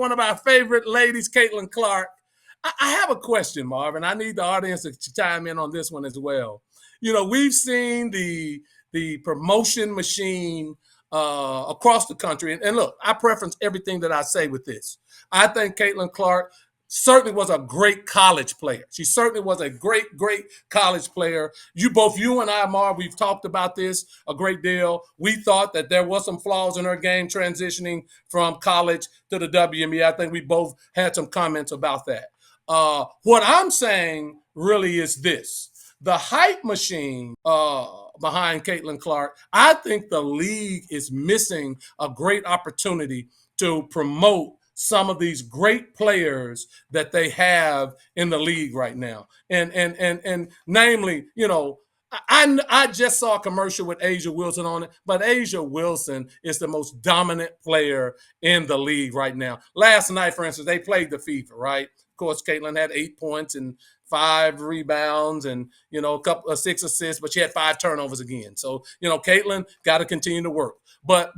one of our favorite ladies, Caitlin Clark. I have a question, Marvin. I need the audience to chime in on this one as well. You know, we've seen the promotion machine across the country. And look, I preference everything that I say with this. I think Caitlin Clark certainly was a great college player. She certainly was a great college player. You and I, Marv, we've talked about this a great deal. We thought that there was some flaws in her game transitioning from college to the WNBA. I think we both had some comments about that. What I'm saying really is this. The hype machine behind Caitlin Clark, I think the league is missing a great opportunity to promote some of these great players that they have in the league right now. And namely, you know, I just saw a commercial with A'ja Wilson on it, but A'ja Wilson is the most dominant player in the league right now. Last night, for instance, they played the FIFA, right? Of course, Caitlin had 8 points and 5 rebounds and, you know, a couple of 6 assists, but she had 5 turnovers again. So, you know, Caitlin got to continue to work. But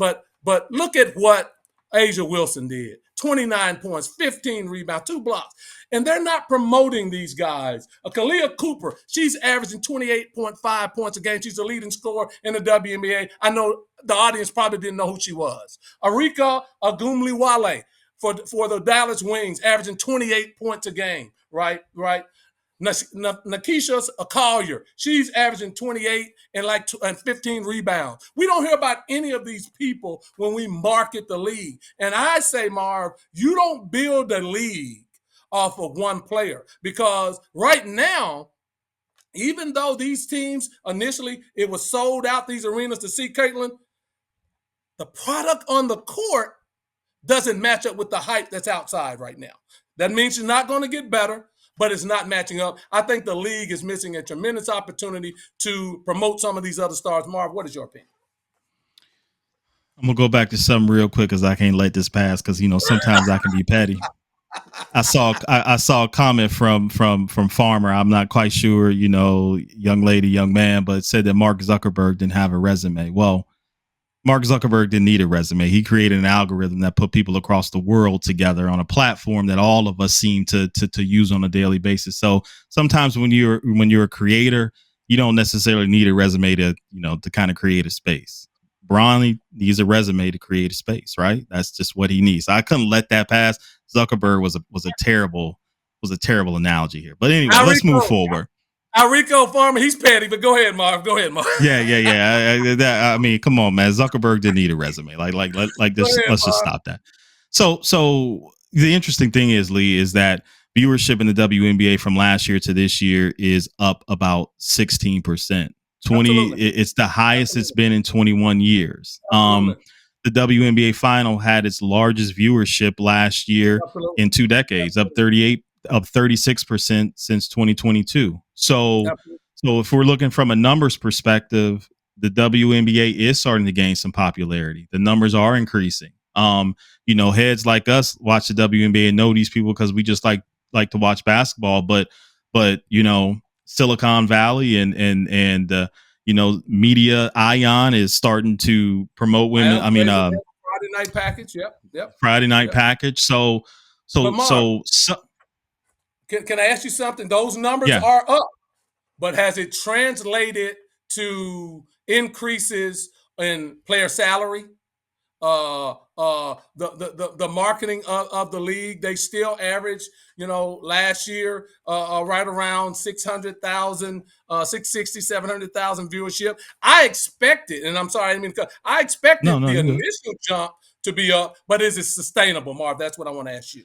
look at what A'ja Wilson did. 29 points, 15 rebounds, 2 blocks. And they're not promoting these guys. Kalia Cooper, she's averaging 28.5 points a game. She's the leading scorer in the WNBA. I know the audience probably didn't know who she was. Arika Agumliwale for the Dallas Wings, averaging 28 points a game, right? Nakisha Collier, she's averaging 28 and 15 rebounds. We don't hear about any of these people when we market the league. And I say, Marv, you don't build a league off of one player, because right now, even though these teams initially, it was sold out, these arenas, to see Caitlin, the product on the court doesn't match up with the hype that's outside right now. That means she's not going to get better, but it's not matching up. I think the league is missing a tremendous opportunity to promote some of these other stars. Marv, what is your opinion? I'm going to go back to something real quick because I can't let this pass because, you know, sometimes I can be petty. I saw a comment from Farmer. I'm not quite sure, you know, young lady, young man, but it said that Mark Zuckerberg didn't have a resume. Well, Mark Zuckerberg didn't need a resume. He created an algorithm that put people across the world together on a platform that all of us seem to use on a daily basis. So sometimes when you're a creator, you don't necessarily need a resume to kind of create a space. Bronny needs a resume to create a space, right? That's just what he needs. So I couldn't let that pass. Zuckerberg was a terrible analogy here. But anyway, let's move forward. Rico Farmer, he's petty, but go ahead, Marv. Yeah. I mean, come on, man. Zuckerberg didn't need a resume. Like this. Let's just stop that. So the interesting thing is, Lee, is that viewership in the WNBA from last year to this year is up about 16%. It's the highest it's been in 21 years. The WNBA final had its largest viewership last year in 2 decades, up 36% since 2022. So if we're looking from a numbers perspective, the WNBA is starting to gain some popularity. The numbers are increasing. Heads like us watch the WNBA and know these people because we just like to watch basketball. But Silicon Valley and Media Ion is starting to promote women. Friday night package. Yep. Friday night package. So can I ask you something? Those numbers are up, but has it translated to increases in player salary? The marketing of the league, they still average, last year right around 600,000, 660, 700,000 viewership. I expected, and I'm sorry, I expected the initial jump to be up, but is it sustainable, Marv? That's what I want to ask you.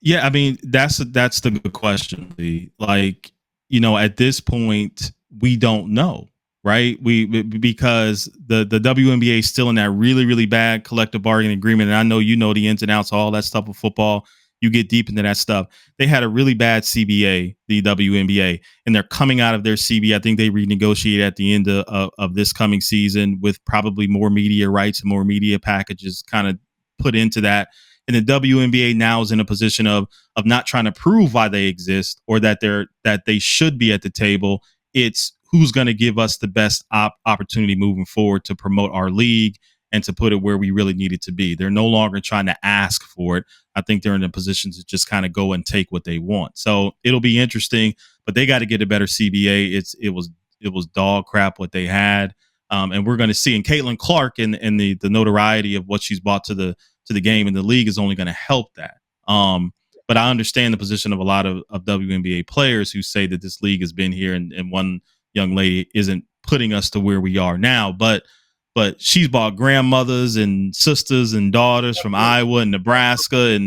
Yeah, I mean, that's the good question. At this point, we don't know. Right. Because the WNBA is still in that really, really bad collective bargaining agreement. And I know the ins and outs, all that stuff of football. You get deep into that stuff. They had a really bad CBA, the WNBA, and they're coming out of their CBA. I think they renegotiated at the end of this coming season with probably more media rights and more media packages kind of put into that. And the WNBA now is in a position of not trying to prove why they exist or that they should be at the table. It's who's going to give us the best opportunity moving forward to promote our league and to put it where we really need it to be. They're no longer trying to ask for it. I think they're in a position to just kind of go and take what they want. So it'll be interesting, but they got to get a better CBA. It was dog crap what they had. And we're going to see. And Caitlin Clark and the notoriety of what she's brought to the game in the league is only going to help that. But I understand the position of a lot of WNBA players who say that this league has been here and one young lady isn't putting us to where we are now. But she's bought grandmothers and sisters and daughters from Iowa and Nebraska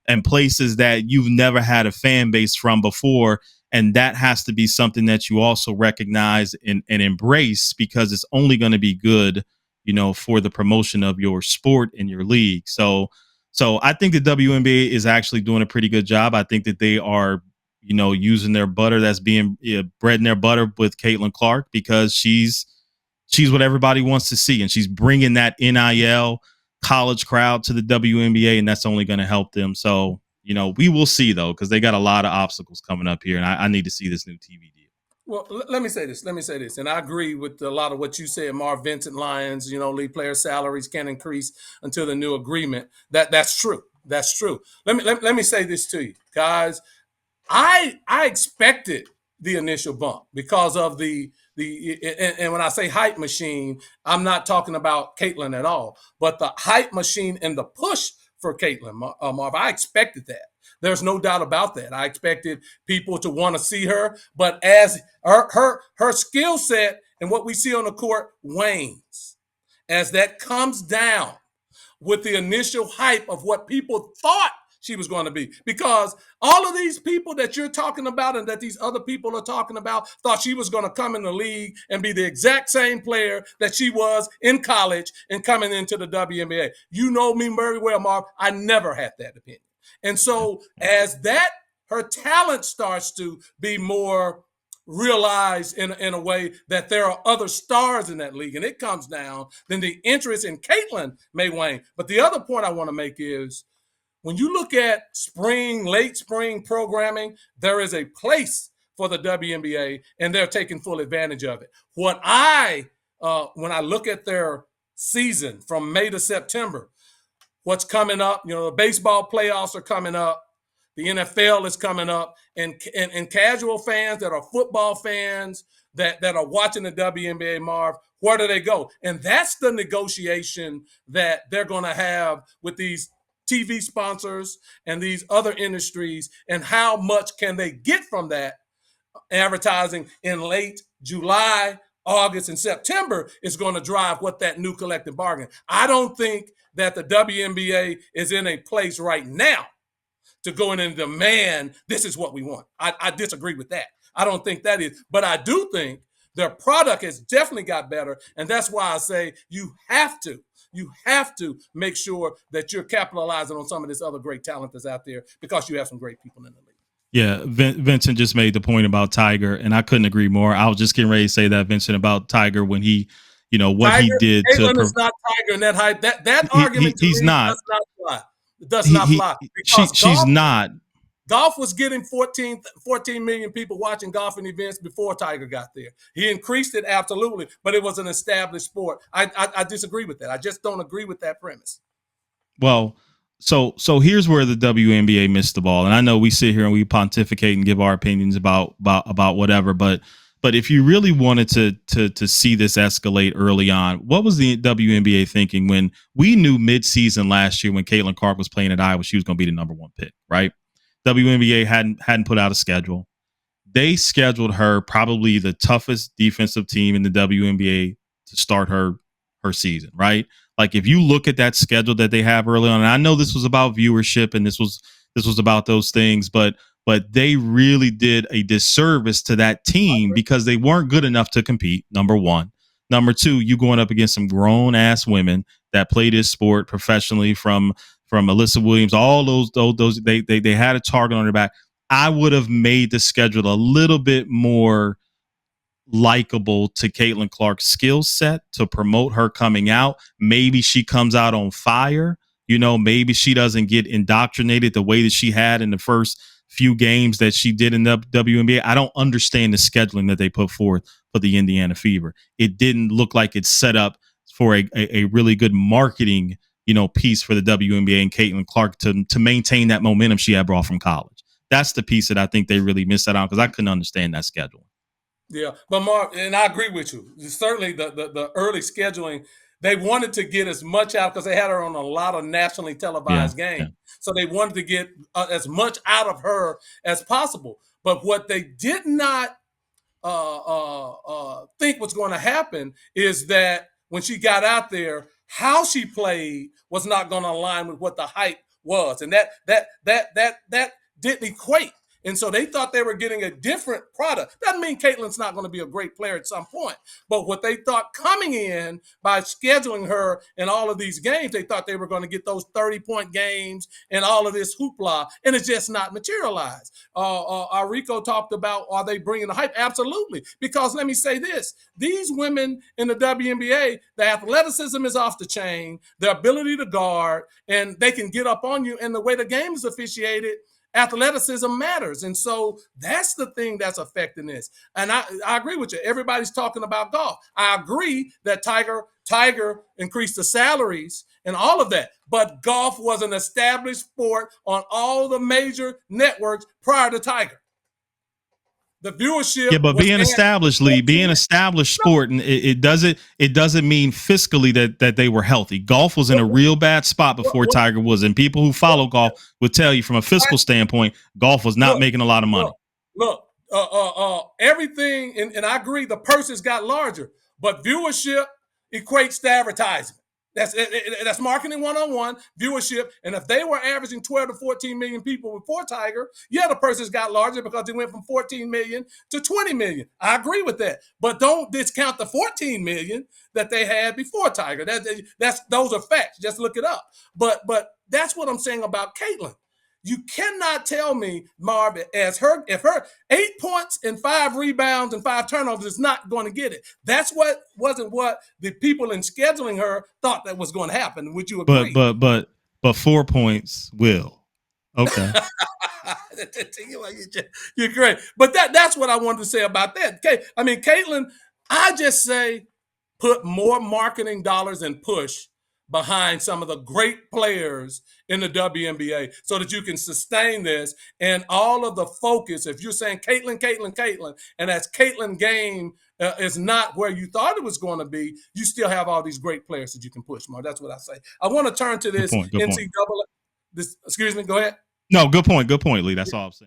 and places that you've never had a fan base from before. And that has to be something that you also recognize and embrace, because it's only going to be good, for the promotion of your sport and your league. So I think the WNBA is actually doing a pretty good job. I think that they are, using their butter that's being bread in their butter with Caitlin Clark, because she's what everybody wants to see. And she's bringing that NIL college crowd to the WNBA, and that's only going to help them. So, we will see, though, because they got a lot of obstacles coming up here, and I need to see this new TV deal. Well, let me say this. And I agree with a lot of what you said, Marv. Vincent Lyons, league player salaries can increase until the new agreement. That's true. That's true. Let me say this to you, guys. I expected the initial bump because of and when I say hype machine, I'm not talking about Caitlin at all, but the hype machine and the push for Caitlin, Marv. I expected that. There's no doubt about that. I expected people to want to see her, but as her skill set and what we see on the court wanes, as that comes down with the initial hype of what people thought she was going to be, because all of these people that you're talking about and that these other people are talking about thought she was going to come in the league and be the exact same player that she was in college and coming into the WNBA. You know me very well, Marv. I never had that opinion. And so as her talent starts to be more realized in a way that there are other stars in that league and it comes down, then the interest in Caitlin may wane. But the other point I want to make is, when you look at late spring programming, there is a place for the WNBA, and they're taking full advantage of it. When I look at their season from May to September, what's coming up, the baseball playoffs are coming up, the NFL is coming up, and casual fans that are football fans that are watching the WNBA, Marv, where do they go? And that's the negotiation that they're going to have with these TV sponsors and these other industries, and how much can they get from that advertising in late July, August, and September is going to drive what that new collective bargain. I don't think that the WNBA is in a place right now to go in and demand this is what we want. I disagree with that. I don't think that is, but I do think their product has definitely got better, and that's why I say you have to make sure that you're capitalizing on some of this other great talent that's out there, because you have some great people in the league. Yeah, Vincent just made the point about Tiger, and I couldn't agree more. I was just getting ready to say that, Vincent, about Tiger when he, what Tiger, he did. Caitlin is not Tiger in that hype. That argument he's not. Does not fly. It does not fly. She's not. Golf was getting 14 million people watching golfing events before Tiger got there. He increased it, absolutely, but it was an established sport. I disagree with that. I just don't agree with that premise. Well, so here's where the WNBA missed the ball. And I know we sit here and we pontificate and give our opinions about whatever, but if you really wanted to see this escalate early on, what was the WNBA thinking when we knew mid-season last year when Caitlin Clark was playing at Iowa, she was going to be the number one pick, right? WNBA hadn't put out a schedule. They scheduled her probably the toughest defensive team in the WNBA to start her season, right? Like, if you look at that schedule that they have early on, and I know this was about viewership and this was about those things, but they really did a disservice to that team because they weren't good enough to compete, number one. Number two, you going up against some grown ass women that play this sport professionally, from Alyssa Williams, all those they had a target on their back. I would have made the schedule a little bit more likable to Caitlin Clark's skill set to promote her coming out. Maybe she comes out on fire. Maybe she doesn't get indoctrinated the way that she had in the first few games that she did in the WNBA. I don't understand the scheduling that they put forth for the Indiana Fever. It didn't look like it's set up for a really good marketing, piece for the WNBA and Caitlin Clark to maintain that momentum she had brought from college. That's the piece that I think they really missed out on, because I couldn't understand that schedule. Yeah, but Mark, and I agree with you. Certainly, the early scheduling, they wanted to get as much out because they had her on a lot of nationally televised games. So they wanted to get as much out of her as possible. But what they did not think was going to happen is that when she got out there, how she played was not going to align with what the hype was, and that didn't equate. And so they thought they were getting a different product. Doesn't mean Caitlin's not going to be a great player at some point. But what they thought coming in by scheduling her in all of these games, they thought they were going to get those 30-point games and all of this hoopla, and it's just not materialized. Rico talked about, are they bringing the hype? Absolutely. Because let me say this. These women in the WNBA, the athleticism is off the chain, their ability to guard, and they can get up on you. And the way the game is officiated, athleticism matters. And so that's the thing that's affecting this. And I agree with you. Everybody's talking about golf. I agree that Tiger increased the salaries and all of that. But golf was an established sport on all the major networks prior to Tiger. The viewership. Yeah, but being established sport, and it doesn't mean fiscally that they were healthy. Golf was in a real bad spot before Tiger was, and people who follow golf would tell you from a fiscal standpoint, golf was not making a lot of money. Look, everything, and I agree, the purses got larger, but viewership equates to advertising. That's marketing 101, viewership. And if they were averaging 12 to 14 million people before Tiger, yeah, the purses got larger because they went from 14 million to 20 million. I agree with that. But don't discount the 14 million that they had before Tiger. Those are facts. Just look it up. But that's what I'm saying about Caitlin. You cannot tell me, Marv, if her 8 points and 5 rebounds and 5 turnovers is not going to get it. That's wasn't what the people in scheduling her thought that was going to happen. Would you agree? But 4 points will. Okay. You're great. But that's what I wanted to say about that. Okay. I mean, Caitlin, I just say put more marketing dollars and push behind some of the great players in the WNBA so that you can sustain this. And all of the focus, if you're saying Caitlin, and as Caitlin game is not where you thought it was going to be, you still have all these great players that you can push, Mark. That's what I say. I want to turn to this good point. NCAA. Excuse me, go ahead. No, good point, Lee. That's all I'm saying.